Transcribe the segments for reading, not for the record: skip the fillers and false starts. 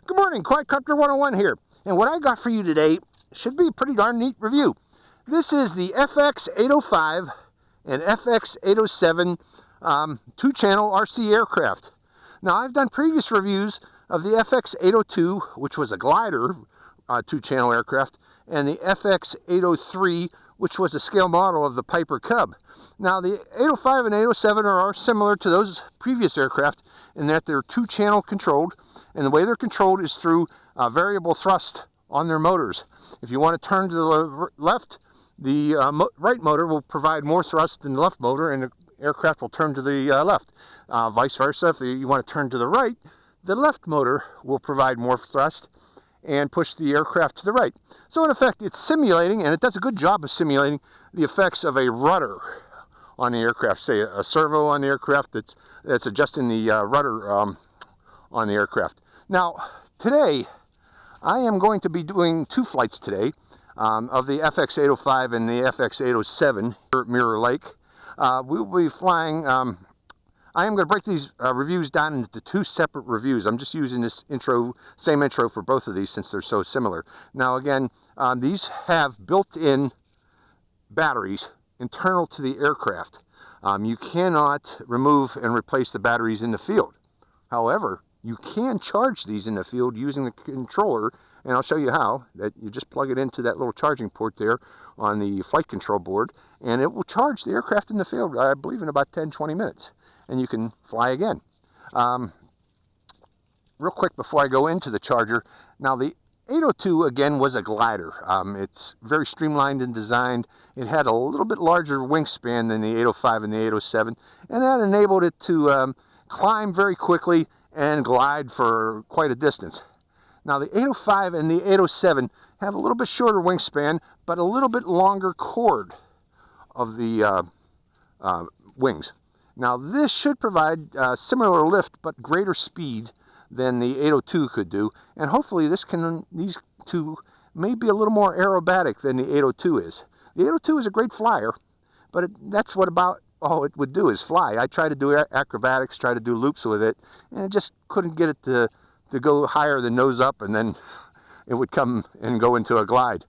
Good morning, Quadcopter 101 here. And what I got for you today should be a pretty darn neat review. This is the FX805 and FX807 two-channel RC aircraft. Now, I've done previous reviews of the FX802, which was a glider two-channel aircraft, and the FX803, which was a scale model of the Piper Cub. Now, the 805 and 807 are similar to those previous aircraft in that they're two-channel controlled, and the way they're controlled is through variable thrust on their motors. If you want to turn to the left, the right motor will provide more thrust than the left motor, and the aircraft will turn to the left. Vice versa, if you want to turn to the right, the left motor will provide more thrust and push the aircraft to the right. So in effect, it's simulating, and it does a good job of simulating the effects of a rudder on the aircraft, say a servo on the aircraft that's adjusting the rudder on the aircraft. Now, today, I am going to be doing two flights today of the FX805 and the FX807 here at Mirror Lake. We will be flying, I am going to break these reviews down into two separate reviews. I'm just using this same intro for both of these since they're so similar. Now again, these have built-in batteries internal to the aircraft. You cannot remove and replace the batteries in the field. However, you can charge these in the field using the controller, and I'll show you how. That you just plug it into that little charging port there on the flight control board, and it will charge the aircraft in the field, I believe, in about 10-20 minutes, and you can fly again. Real quick before I go into the charger, now the 802 again was a glider. It's very streamlined and designed. It had a little bit larger wingspan than the 805 and the 807, and that enabled it to climb very quickly and glide for quite a distance. Now the 805 and the 807 have a little bit shorter wingspan, but a little bit longer chord of the wings. Now this should provide similar lift but greater speed than the 802 could do, and hopefully these two may be a little more aerobatic than the 802 is. The 802 is a great flyer, but that's what about all it would do is fly. I tried to do acrobatics, tried to do loops with it, and I just couldn't get it to go higher than nose up, and then it would come and go into a glide.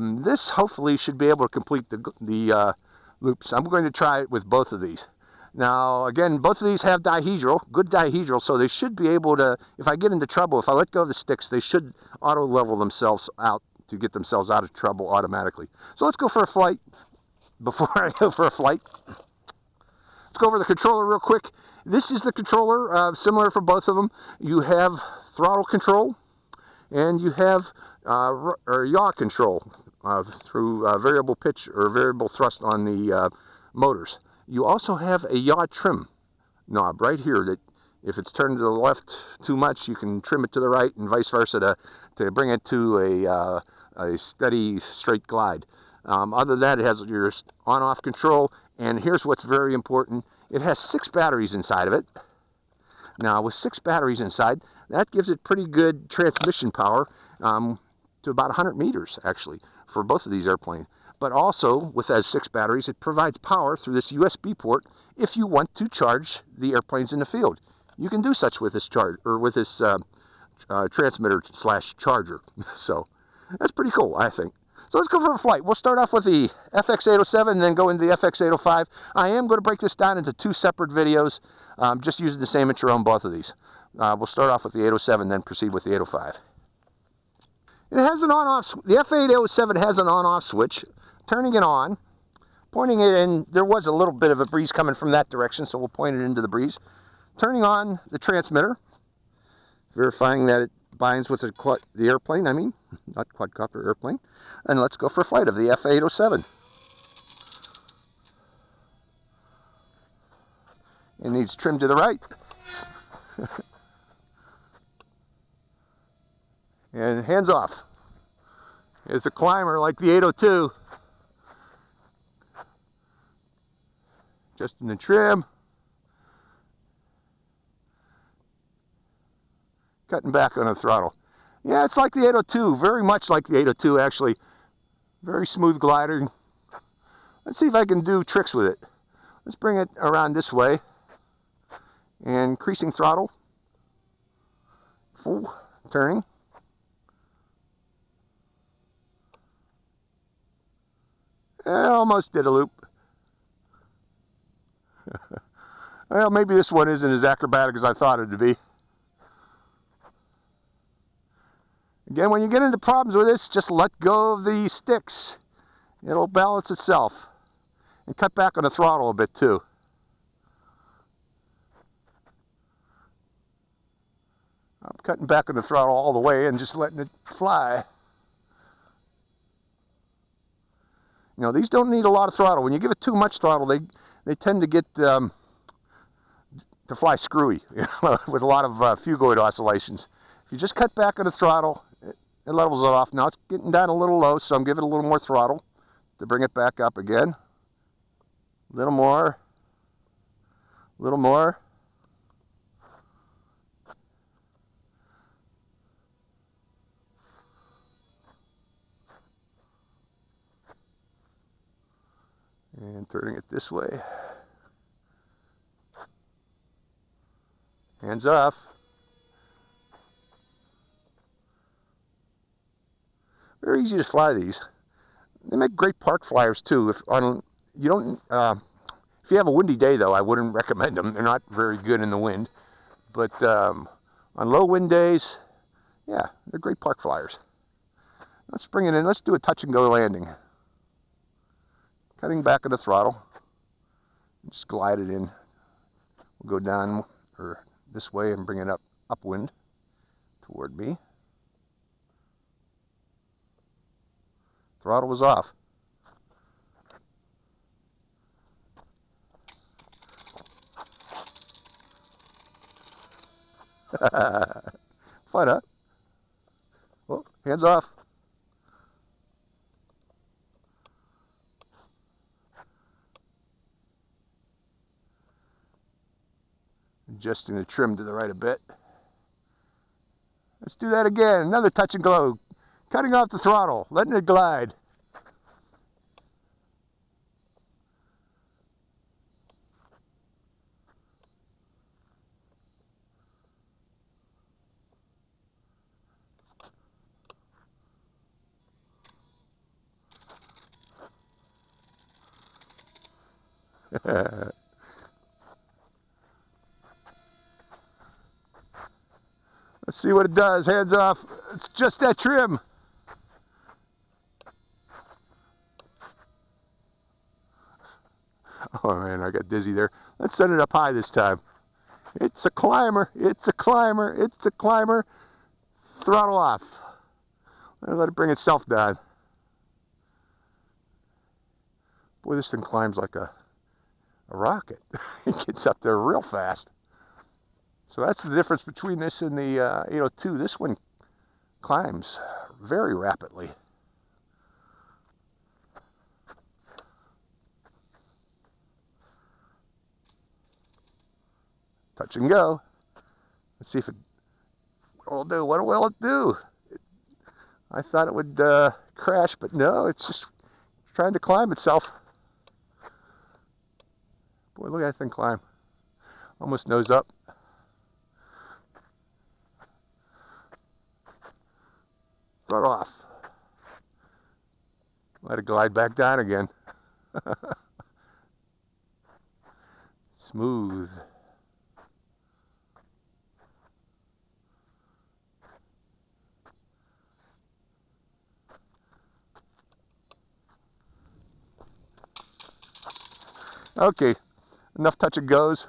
This hopefully should be able to complete the loops. I'm going to try it with both of these. Now, again, both of these have dihedral, good dihedral, so they should be able to, if I get into trouble, if I let go of the sticks, they should auto-level themselves out to get themselves out of trouble automatically. So let's go for a flight. Before I go for a flight, let's go over the controller real quick. This is the controller, similar for both of them. You have throttle control, and you have yaw control through variable pitch or variable thrust on the motors. You also have a yaw trim knob right here that if it's turned to the left too much, you can trim it to the right and vice versa to bring it to a steady, straight glide. Other than that, it has your on-off control, and here's what's very important. It has 6 batteries inside of it. Now, with 6 batteries inside, that gives it pretty good transmission power to about 100 meters, actually, for both of these airplanes. But also, with those 6 batteries, it provides power through this USB port if you want to charge the airplanes in the field. You can do such with this transmitter/charger. So that's pretty cool, I think. So let's go for a flight. We'll start off with the FX807 and then go into the FX805. I am going to break this down into 2 separate videos, just using the same intro on both of these. We'll start off with the 807, then proceed with the 805. It has an on-off. The F807 has an on-off switch. Turning it on, pointing it in. There was a little bit of a breeze coming from that direction, so we'll point it into the breeze. Turning on the transmitter, verifying that it binds with the airplane, not quadcopter, airplane. And let's go for a flight of the F807. It needs trim to the right. And hands off. It's a climber like the 802. Just in the trim. Cutting back on the throttle. Yeah, it's like the 802, very much like the 802 actually. Very smooth glider. Let's see if I can do tricks with it. Let's bring it around this way. And increasing throttle. turning. Almost did a loop. Well, maybe this one isn't as acrobatic as I thought it would be. Again, when you get into problems with this, just let go of the sticks. It'll balance itself. And cut back on the throttle a bit too. I'm cutting back on the throttle all the way and just letting it fly. You know, these don't need a lot of throttle. When you give it too much throttle, they tend to get to fly screwy, you know, with a lot of fugoid oscillations. If you just cut back on the throttle, it levels it off. Now it's getting down a little low, so I'm giving it a little more throttle to bring it back up again. A little more. A little more. And turning it this way. Hands off. Very easy to fly these. They make great park flyers too. If you have a windy day though, I wouldn't recommend them. They're not very good in the wind. But on low wind days, yeah, they're great park flyers. Let's bring it in. Let's do a touch and go landing. Cutting back on the throttle. Just glide it in. We'll go down or this way and bring it up upwind toward me. Throttle was off. Fun, huh? Oh, hands off. Adjusting the trim to the right a bit. Let's do that again. Another touch and go. Cutting off the throttle, letting it glide. Let's see what it does. Hands off. It's just that trim. Oh man, I got dizzy there. Let's set it up high this time. It's a climber. It's a climber. It's a climber. Throttle off. Let it bring itself down. Boy, this thing climbs like a rocket. It gets up there real fast. So that's the difference between this and the 802. This one climbs very rapidly. Touch and go. Let's see if it will do. What will it do? I thought it would crash, but no, it's just trying to climb itself. Boy, look at that thing climb. Almost nose up. Throttle off. Let it glide back down again. Smooth. Okay, enough touch and goes.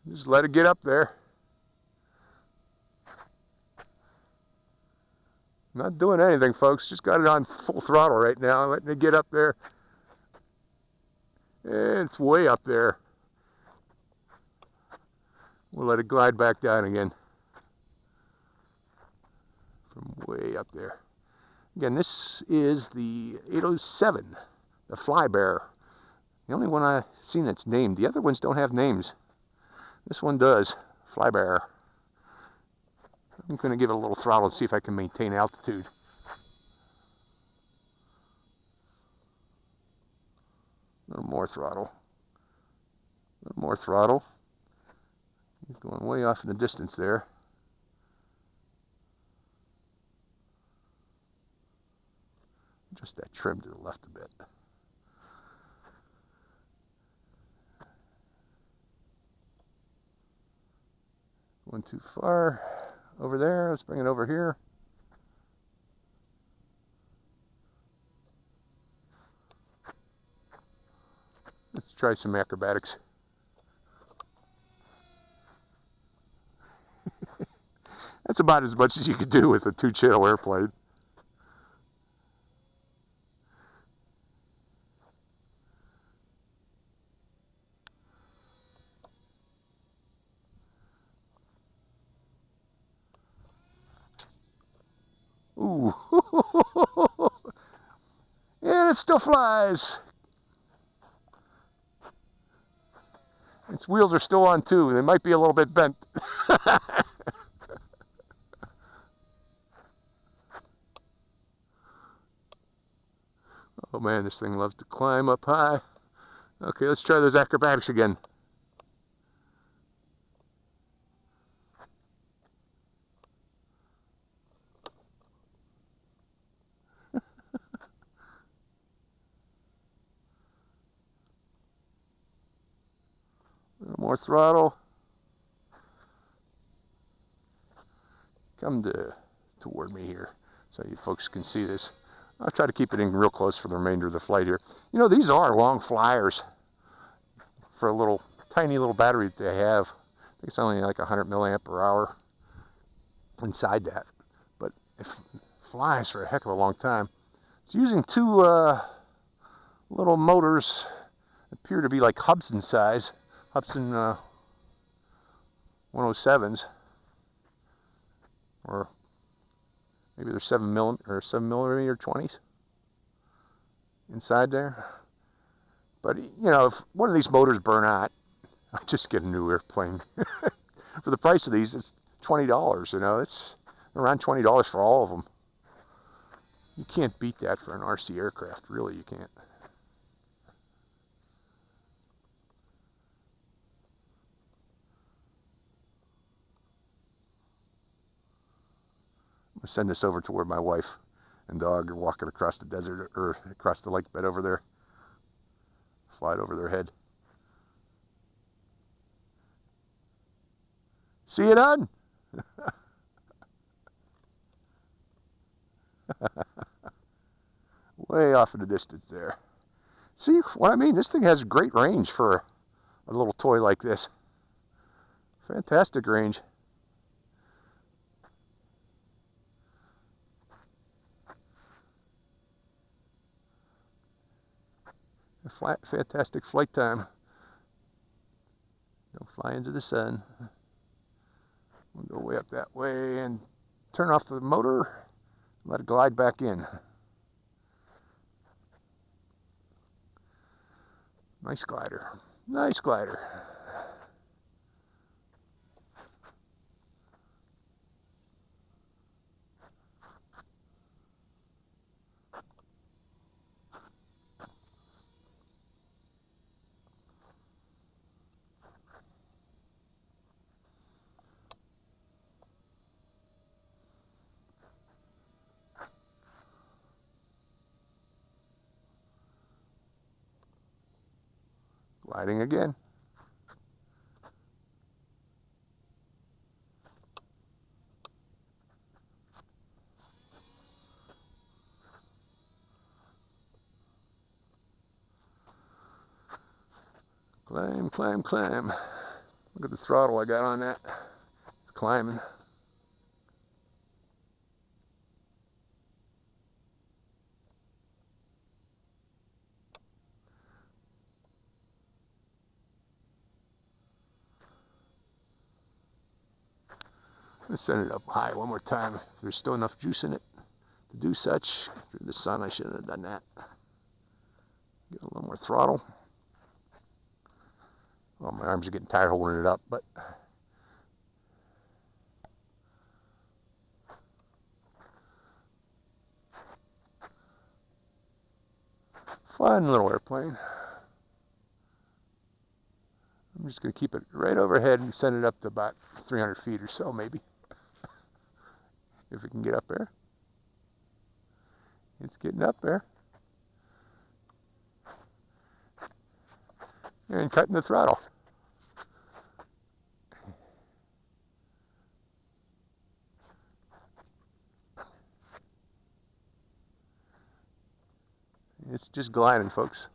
Just let it get up there. Not doing anything, folks. Just got it on full throttle right now, letting it get up there. And it's way up there. We'll let it glide back down again. From way up there. Again, this is the 807, the Flybear. The only one I've seen that's named. The other ones don't have names. This one does. Flybear. I'm going to give it a little throttle and see if I can maintain altitude. A little more throttle. A little more throttle. He's going way off in the distance there. Just that trim to the left a bit. Going too far over there. Let's bring it over here. Let's try some acrobatics. That's about as much as you could do with a 2-channel airplane. Ooh. And it still flies. Its wheels are still on too. They might be a little bit bent. Oh man, this thing loves to climb up high. Okay, let's try those acrobatics again. A little more throttle. Come toward me here so you folks can see this. I'll try to keep it in real close for the remainder of the flight here. You know, these are long flyers for a little tiny little battery that they have. I think it's only like 100 milliamp per hour inside that, but it flies for a heck of a long time. It's using two little motors that appear to be like Hudson size, Hudson 107s, or maybe they're 7mm 20s inside there. But you know, if one of these motors burn out, I'll just get a new airplane. For the price of these, it's $20. You know, it's around $20 for all of them. You can't beat that for an RC aircraft. Really, you can't. I'm gonna send this over to where my wife and dog are walking across the desert or across the lake bed over there. Fly it over their head. See it on? Way off in the distance there. See what I mean? This thing has great range for a little toy like this. Fantastic range. Fantastic flight time. Don't fly into the sun. We'll go way up that way and turn off the motor. Let it glide back in. Nice glider. Nice glider. Gliding again. Climb, climb, climb. Look at the throttle I got on that. It's climbing. Let's send it up high one more time. If there's still enough juice in it to do such. Through the sun, I shouldn't have done that. Get a little more throttle. Well, my arms are getting tired holding it up, but fun little airplane. I'm just going to keep it right overhead and send it up to about 300 feet or so, maybe. If it can get up there. It's getting up there. And cutting the throttle. It's just gliding, folks.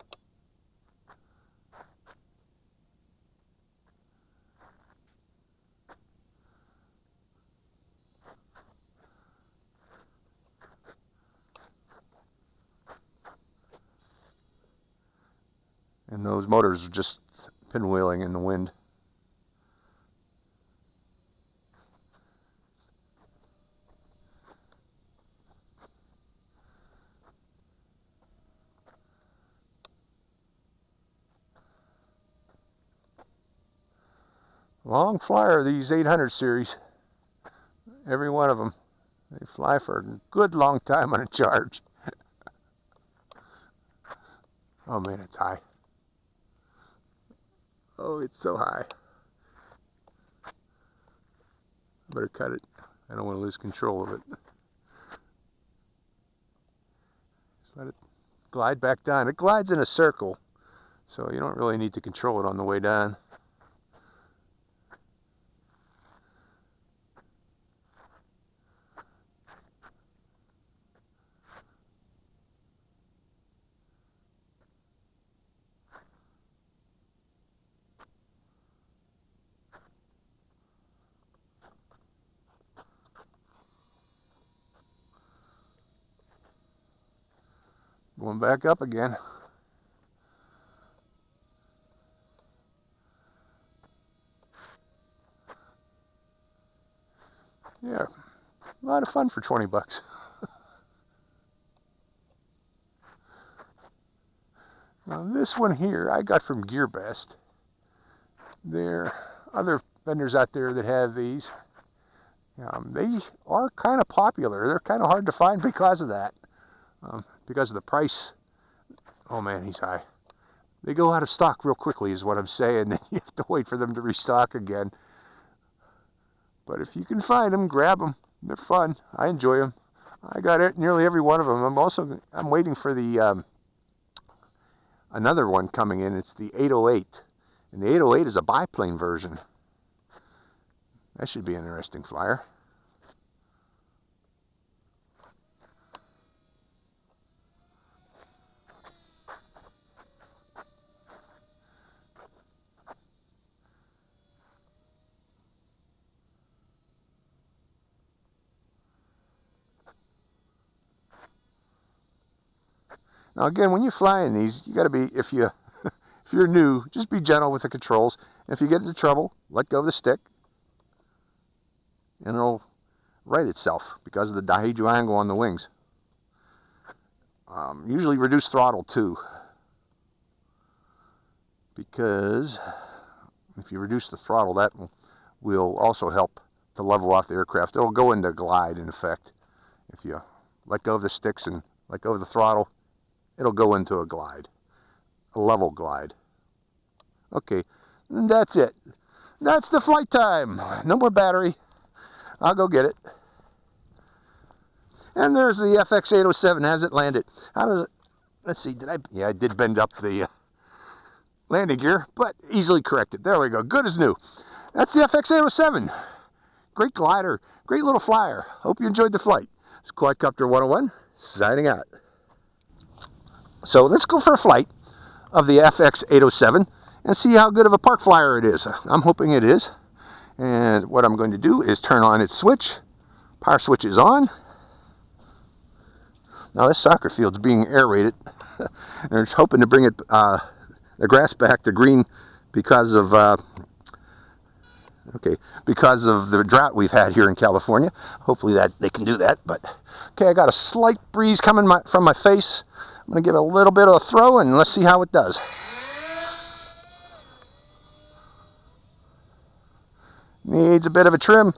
And those motors are just pinwheeling in the wind. Long flyer, these 800 series. Every one of them. They fly for a good long time on a charge. Oh man, it's high. Oh, it's so high. I better cut it. I don't want to lose control of it. Just let it glide back down. It glides in a circle, so you don't really need to control it on the way down. Going back up again. Yeah, a lot of fun for 20 bucks. Now this one here I got from GearBest. There are other vendors out there that have these. They are kind of popular. They're kind of hard to find because of that. Because of the price. Oh man, he's high. They go out of stock real quickly is what I'm saying. Then you have to wait for them to restock again. But if you can find them, grab them. They're fun. I enjoy them. I got it, nearly every one of them. I'm waiting for the another one coming in. It's the 808. And the 808 is a biplane version. That should be an interesting flyer. Now again, when you're flying these, you got to be, if you're new, just be gentle with the controls. And if you get into trouble, let go of the stick, and it'll right itself because of the dihedral angle on the wings. Usually reduce throttle too, because if you reduce the throttle, that will also help to level off the aircraft. It'll go into glide in effect. If you let go of the sticks and let go of the throttle, it'll go into a glide, a level glide. Okay, and that's it. That's the flight time. No more battery. I'll go get it. And there's the FX807. Has it landed? How does it? Let's see. Yeah, I did bend up the landing gear, but easily corrected. There we go. Good as new. That's the FX807. Great glider. Great little flyer. Hope you enjoyed the flight. It's Quadcopter 101 signing out. So let's go for a flight of the FX807 and see how good of a park flyer it is. I'm hoping it is. And what I'm going to do is turn on its switch. Power switch is on. Now this soccer field's being aerated. They're just hoping to bring it the grass back to green because of because of the drought we've had here in California. Hopefully that they can do that. But okay, I got a slight breeze coming from my face. I'm going to give it a little bit of a throw and let's see how it does. Needs a bit of a trim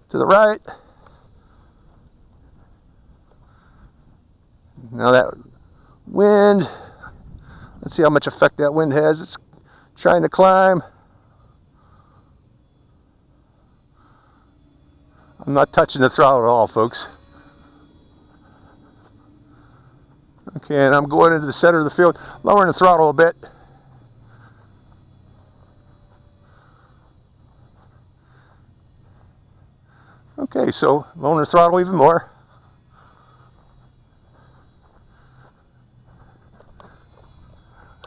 to the right. Now that wind, let's see how much effect that wind has. It's trying to climb. I'm not touching the throttle at all, folks. Okay, and I'm going into the center of the field, lowering the throttle a bit. Okay, so lowering the throttle even more.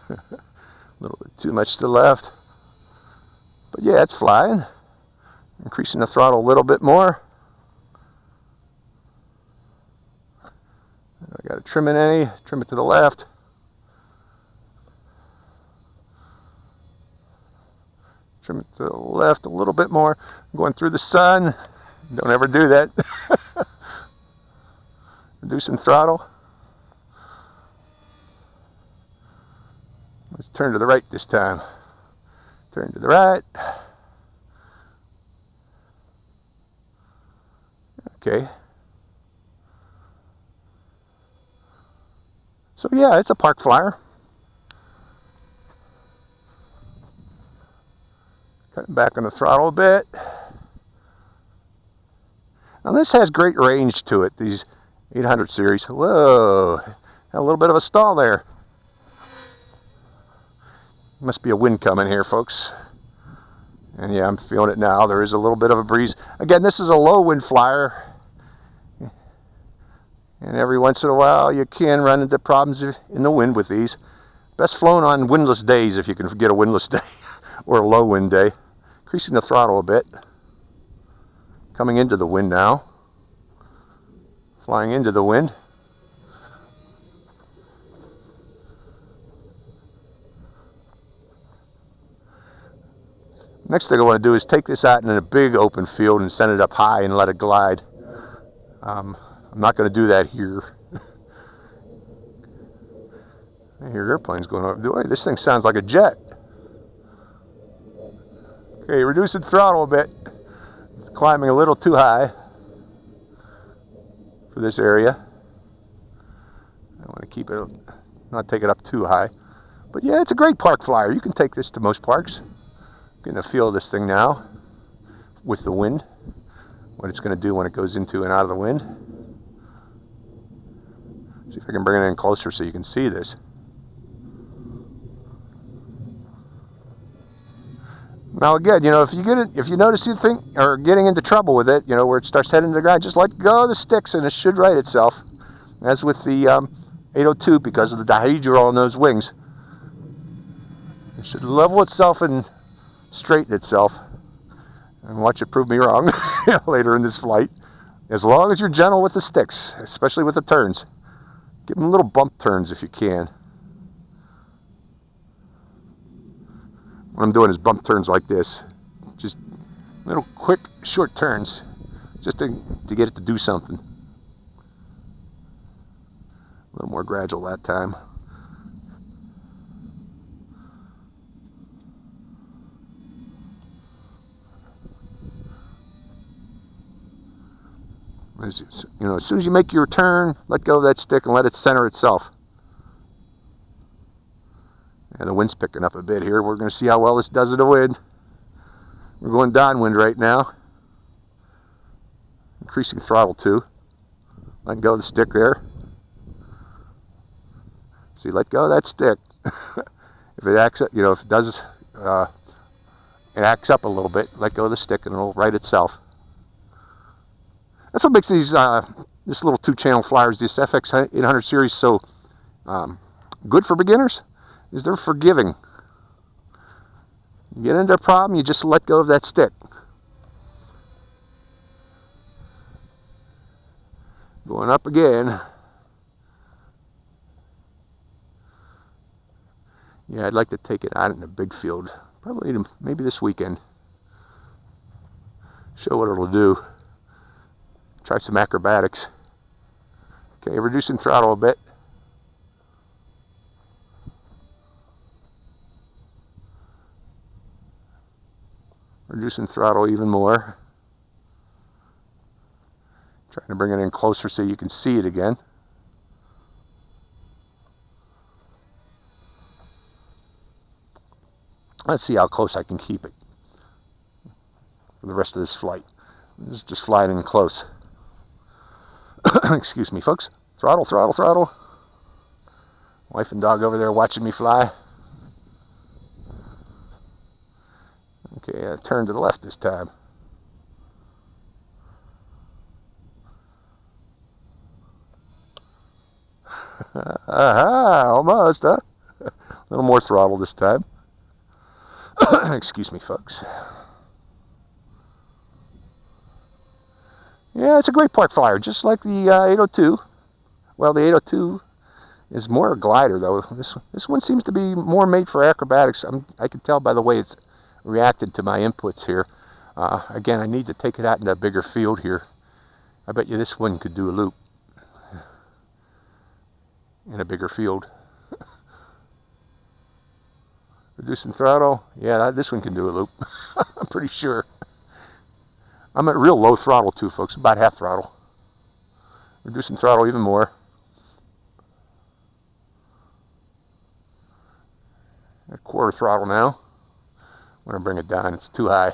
A little bit too much to the left. But yeah, it's flying. Increasing the throttle a little bit more. I got to trim it trim it to the left. Trim it to the left a little bit more. I'm going through the sun. Don't ever do that. Reducing throttle. Let's turn to the right this time. Turn to the right. Okay. So yeah, it's a park flyer. Cutting back on the throttle a bit. Now this has great range to it, these 800 series. Whoa, had a little bit of a stall there. Must be a wind coming here, folks. And yeah, I'm feeling it now. There is a little bit of a breeze. Again, this is a low wind flyer. And every once in a while you can run into problems in the wind with these. Best flown on windless days if you can get a windless day or a low wind day. Increasing the throttle a bit. Coming into the wind now. Flying into the wind. Next thing I want to do is take this out in a big open field and send it up high and let it glide. I'm not going to do that here. I hear airplanes going over. Boy, this thing sounds like a jet. Okay, reducing throttle a bit. It's climbing a little too high for this area. I want to keep it, not take it up too high. But yeah, it's a great park flyer. You can take this to most parks. Getting the feel of this thing now with the wind. What it's going to do when it goes into and out of the wind. See if I can bring it in closer so you can see this. Now again, you know, if you notice you think or getting into trouble with it, you know, where it starts heading to the ground, just let go of the sticks and it should right itself. As with the 802, because of the dihedral on those wings, it should level itself and straighten itself. And watch it prove me wrong later in this flight. As long as you're gentle with the sticks, especially with the turns. Give them little bump turns if you can. What I'm doing is bump turns like this. Just little quick, short turns. Just to get it to do something. A little more gradual that time. As soon as you make your turn, let go of that stick and let it center itself. And the wind's picking up a bit here. We're going to see how well this does in the wind. We're going downwind right now. Increasing throttle too. Letting go of the stick there. See, let go of that stick. If it acts up, if it does, it acts up a little bit, let go of the stick and it'll right itself. That's what makes these this little 2-channel flyers, this FX800 series, so good for beginners. Is they're forgiving. You get into a problem, you just let go of that stick. Going up again. Yeah, I'd like to take it out in a big field. Probably maybe this weekend. Show what it'll do. Try some acrobatics. Okay, reducing throttle a bit. Reducing throttle even more. Trying to bring it in closer so you can see it again. Let's see how close I can keep it for the rest of this flight. Just flying in close. Excuse me, folks. Throttle, throttle, throttle. Wife and dog over there watching me fly. Okay, I turned to the left this time. Aha, almost, huh? A little more throttle this time. Excuse me, folks. Yeah, it's a great park flyer, just like the 802. Well, the 802 is more a glider, though. This one seems to be more made for acrobatics. I can tell by the way it's reacted to my inputs here. Again, I need to take it out into a bigger field here. I bet you this one could do a loop in a bigger field. Reducing throttle. Yeah, this one can do a loop. I'm pretty sure. I'm at real low throttle too, folks. About half throttle. Reducing throttle even more. At quarter throttle now. I'm going to bring it down. It's too high.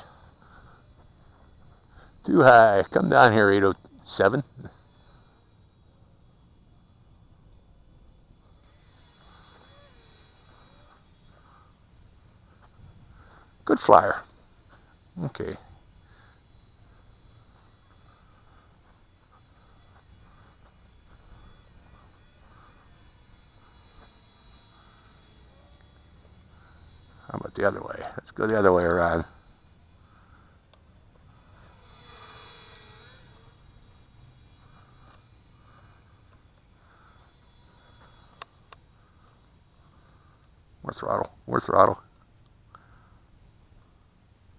Too high. Come down here, 807. Good flyer. Okay. How about the other way? Let's go the other way around. More throttle. More throttle.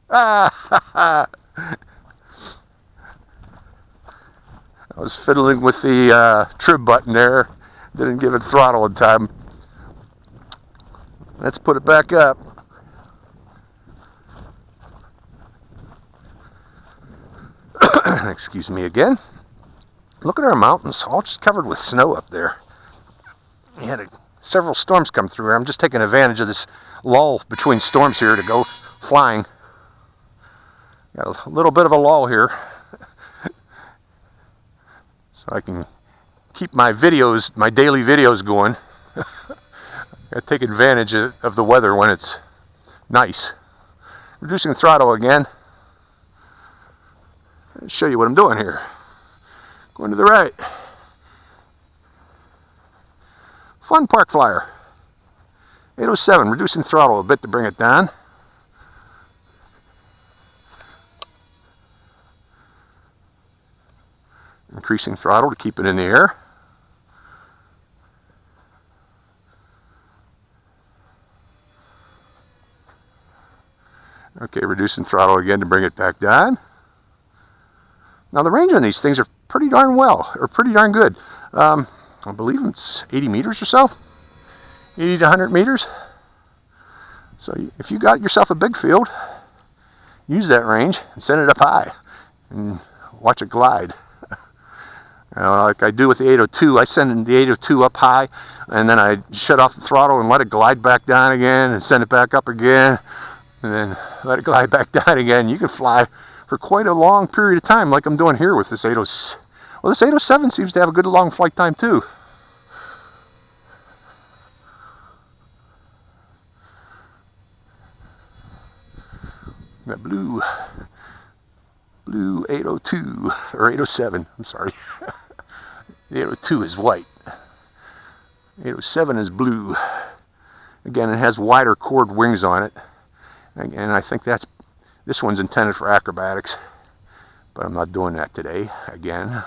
Ah! I was fiddling with the trim button there. Didn't give it throttle in time. Let's put it back up. Excuse me again. Look at our mountains, all just covered with snow up there. We had several storms come through here. I'm just taking advantage of this lull between storms here to go flying. Got a little bit of a lull here, so I can keep my videos, my daily videos going. Gotta take advantage of the weather when it's nice. Reducing throttle again. I'll show you what I'm doing here. Going to the right. Fun park flyer. 807, reducing throttle a bit to bring it down. Increasing throttle to keep it in the air. Okay, reducing throttle again to bring it back down. Now the range on these things are pretty darn good. I believe it's 80 meters or so. 80 to 100 meters. So if you got yourself a big field, use that range and send it up high and watch it glide. Like I do with the 802, I send the 802 up high and then I shut off the throttle and let it glide back down again and send it back up again and then let it glide back down again. You can fly for quite a long period of time like I'm doing here with this 807. Well, this 807 seems to have a good long flight time too. That blue 802 or 807, I'm sorry. The 802 is white. 807 is blue. Again, it has wider chord wings on it. And I think this one's intended for acrobatics, but I'm not doing that today. Again,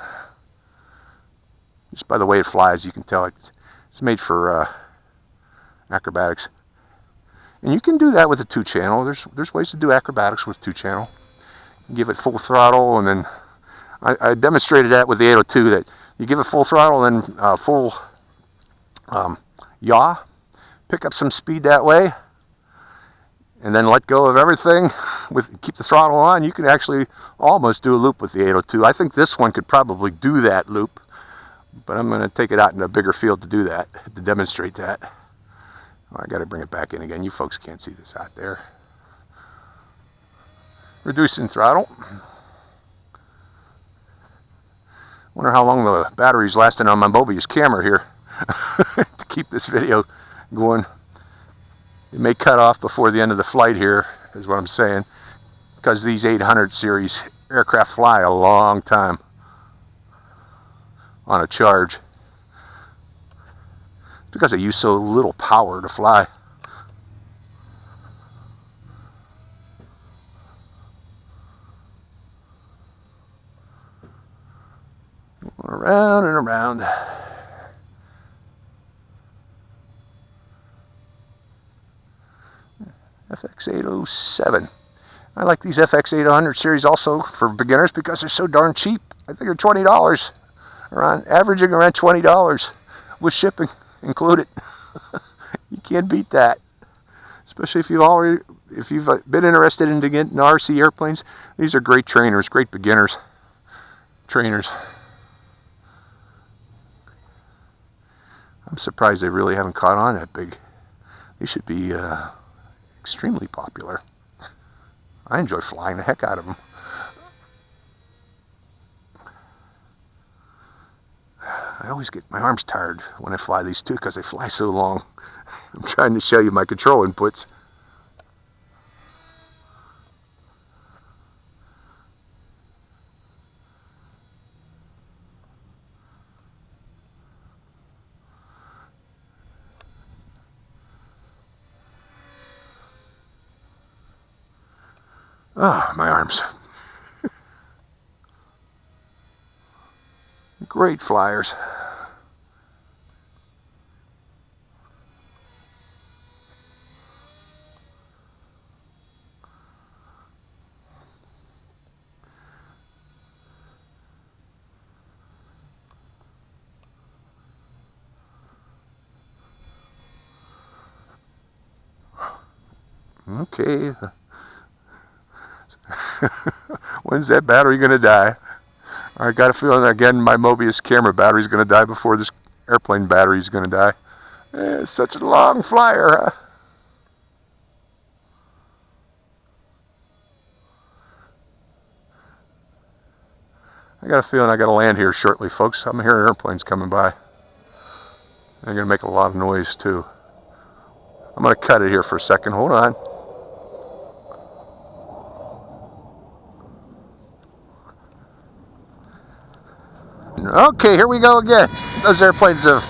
just by the way it flies, you can tell it's made for acrobatics. And you can do that with a 2-channel. There's ways to do acrobatics with 2-channel. Give it full throttle, and then I demonstrated that with the 802. That you give it full throttle and full yaw, pick up some speed that way, and then let go of everything. Keep the throttle on. You can actually almost do a loop with the 802. I think this one could probably do that loop, but I'm going to take it out in a bigger field to do that, to demonstrate that. I got to bring it back in again. You folks can't see this out there. Reducing throttle. Wonder how long the battery's lasting on my Mobius camera here to keep this video going. It may cut off before the end of the flight here, is what I'm saying, because these 800 series aircraft fly a long time on a charge. It's because they use so little power to fly. Around and around. FX807. I like these FX800 series also for beginners because they're so darn cheap. I think they're $20, averaging around $20 with shipping included. You can't beat that, especially if you've been interested in getting RC airplanes. These are great trainers, great beginners trainers. I'm surprised they really haven't caught on that big. They should be extremely popular. I enjoy flying the heck out of them. I always get my arms tired when I fly these too because they fly so long. I'm trying to show you my control inputs. Ah, my arms. Great flyers. Okay. When's that battery going to die? I got a feeling again my Mobius camera battery's going to die before this airplane battery's going to die. It's such a long flyer, huh? I got a feeling I got to land here shortly, folks. I'm hearing airplanes coming by. They're going to make a lot of noise too. I'm going to cut it here for a second. Hold on. Okay, here we go again. Those airplanes have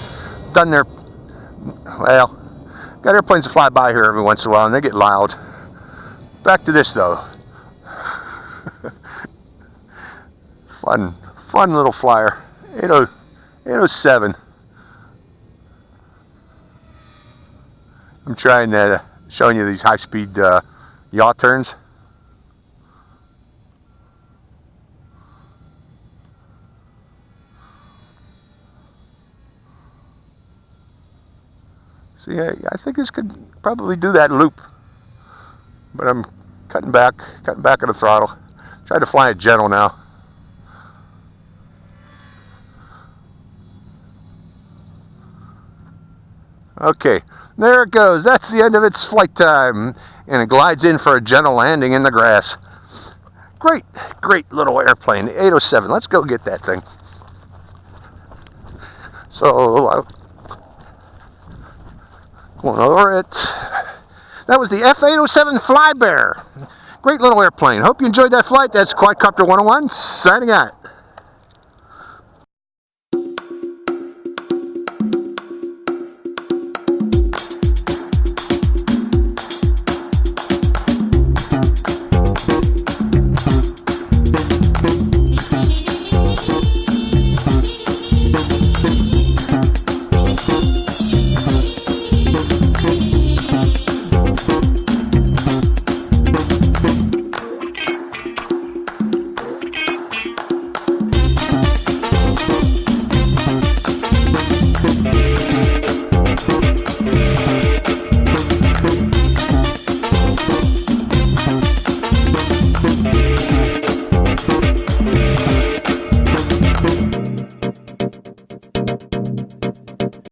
done their, well, got airplanes that fly by here every once in a while and they get loud. Back to this though. Fun little flyer. 807. I'm trying showing you these high-speed yaw turns. See, I think this could probably do that loop, but I'm cutting back on the throttle. Try to fly it gentle now. Okay, there it goes. That's the end of its flight time, and it glides in for a gentle landing in the grass. Great little airplane, 807. Let's go get that thing. So, going over it. That was the FX807 Flybear. Great little airplane. Hope you enjoyed that flight. That's Quadcopter 101, signing out.